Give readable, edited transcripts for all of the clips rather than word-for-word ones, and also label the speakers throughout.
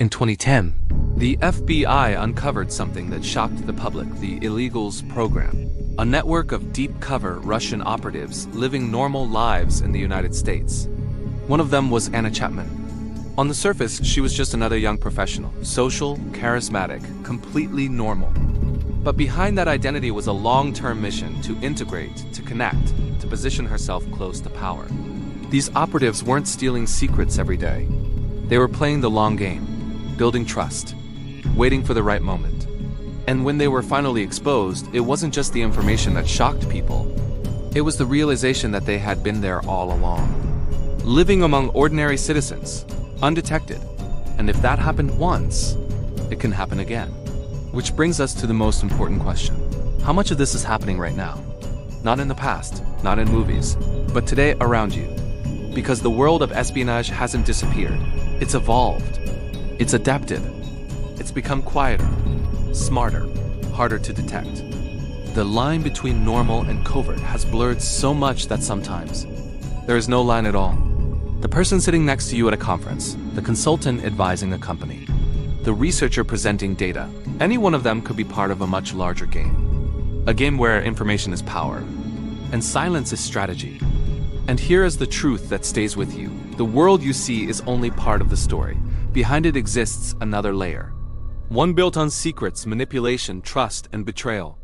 Speaker 1: In 2010, the FBI uncovered something that shocked the public: the Illegals program, a network of deep-cover Russian operatives living normal lives in the United States. One of them was Anna Chapman. On the surface, she was just another young professional, social, charismatic, completely normal. But behind that identity was a long-term mission to integrate, to connect, to position herself close to power. These operatives weren't stealing secrets every day. They were playing the long game, building trust, waiting for the right moment. And when they were finally exposed, it wasn't just the information that shocked people. It was the realization that they had been there all along, living among ordinary citizens, undetected. And if that happened once, it can happen again. Which brings us to the most important question. How much of this is happening right now? Not in the past, not in movies, but today around you. Because the world of espionage hasn't disappeared. It's evolved. It's adapted. It's become quieter, smarter, harder to detect. The line between normal and covert has blurred so much that sometimes there is no line at all. The person sitting next to you at a conference, the consultant advising a company, the researcher presenting data, any one of them could be part of a much larger game. A game where information is power, and silence is strategy. And here is the truth that stays with you. The world you see is only part of the story. Behind it exists another layer. One built on secrets, manipulation, trust, and betrayal.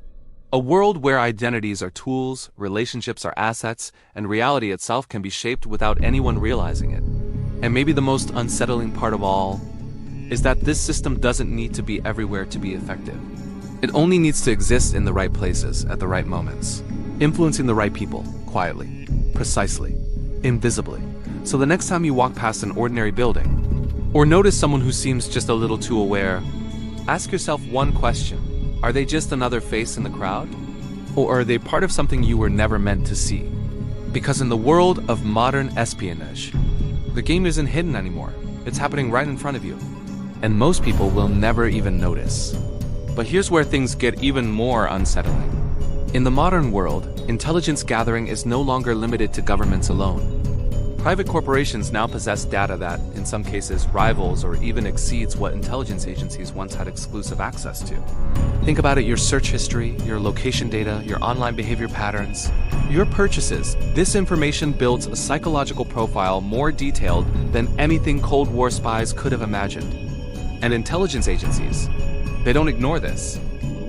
Speaker 1: A world where identities are tools, relationships are assets, and reality itself can be shaped without anyone realizing it. And maybe the most unsettling part of all is that this system doesn't need to be everywhere to be effective. It only needs to exist in the right places at the right moments, influencing the right people, quietly, precisely, invisibly. So the next time you walk past an ordinary building, or notice someone who seems just a little too aware, ask yourself one question. Are they just another face in the crowd? Or are they part of something you were never meant to see? Because in the world of modern espionage, the game isn't hidden anymore. It's happening right in front of you. And most people will never even notice. But here's where things get even more unsettling. In the modern world, intelligence gathering is no longer limited to governments alone. Private corporations now possess data that, in some cases, rivals or even exceeds what intelligence agencies once had exclusive access to. Think about it: your search history, your location data, your online behavior patterns, your purchases. This information builds a psychological profile more detailed than anything Cold War spies could have imagined. And intelligence agencies, they don't ignore this.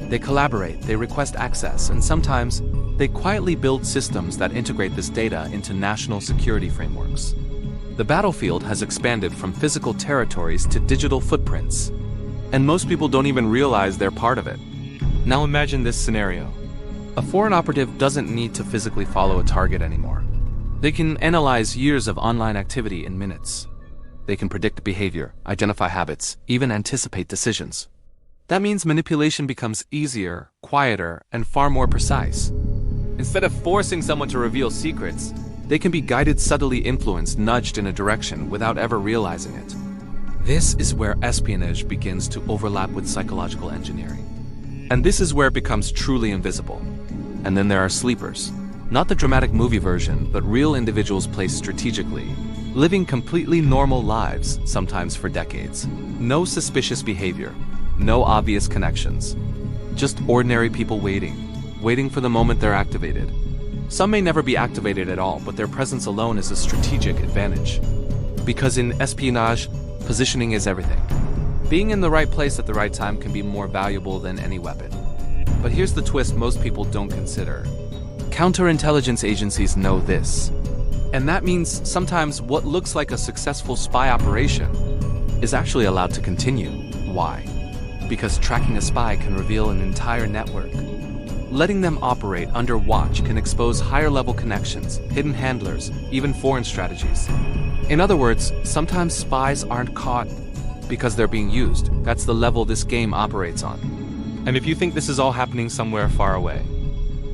Speaker 1: They collaborate, they request access, and sometimes they quietly build systems that integrate this data into national security frameworks. The battlefield has expanded from physical territories to digital footprints, and most people don't even realize they're part of it. Now imagine this scenario. A foreign operative doesn't need to physically follow a target anymore. They can analyze years of online activity in minutes. They can predict behavior, identify habits, even anticipate decisions. That means manipulation becomes easier, quieter, and far more precise. Instead of forcing someone to reveal secrets, they can be guided, subtly influenced, nudged in a direction without ever realizing it. This is where espionage begins to overlap with psychological engineering. And this is where it becomes truly invisible. And then there are sleepers. Not the dramatic movie version, but real individuals placed strategically, living completely normal lives, sometimes for decades. No suspicious behavior, no obvious connections. Just ordinary people waiting for the moment they're activated. Some may never be activated at all, but their presence alone is a strategic advantage. Because in espionage, positioning is everything. Being in the right place at the right time can be more valuable than any weapon. But here's the twist most people don't consider. Counterintelligence agencies know this. And that means sometimes what looks like a successful spy operation is actually allowed to continue. Why? Because tracking a spy can reveal an entire network. Letting them operate under watch can expose higher-level connections, hidden handlers, even foreign strategies. In other words, sometimes spies aren't caught because they're being used. That's the level this game operates on. And if you think this is all happening somewhere far away,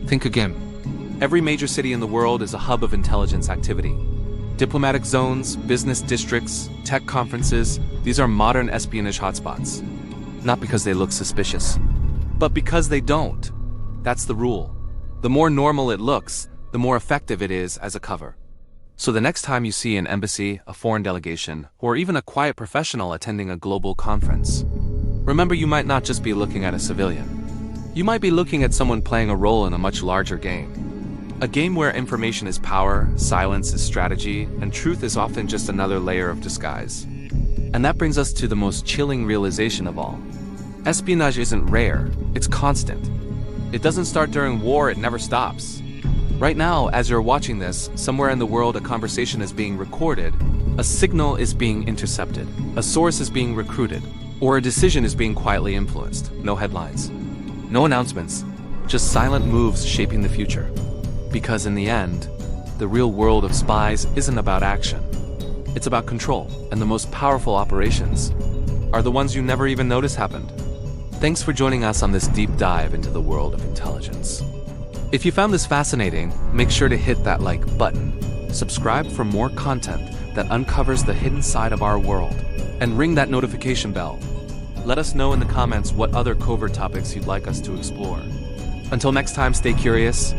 Speaker 1: think again. Every major city in the world is a hub of intelligence activity. Diplomatic zones, business districts, tech conferences, these are modern espionage hotspots. Not because they look suspicious, but because they don't. That's the rule. The more normal it looks, the more effective it is as a cover. So the next time you see an embassy, a foreign delegation, or even a quiet professional attending a global conference, remember you might not just be looking at a civilian. You might be looking at someone playing a role in a much larger game. A game where information is power, silence is strategy, and truth is often just another layer of disguise. And that brings us to the most chilling realization of all. Espionage isn't rare, it's constant. It doesn't start during war, it never stops. Right now, as you're watching this, somewhere in the world a conversation is being recorded, a signal is being intercepted, a source is being recruited, or a decision is being quietly influenced. No headlines. No announcements, just silent moves shaping the future. Because in the end, the real world of spies isn't about action. It's about control, and the most powerful operations are the ones you never even notice happened. Thanks for joining us on this deep dive into the world of intelligence. If you found this fascinating, make sure to hit that like button, subscribe for more content that uncovers the hidden side of our world, and ring that notification bell. Let us know in the comments what other covert topics you'd like us to explore. Until next time, stay curious,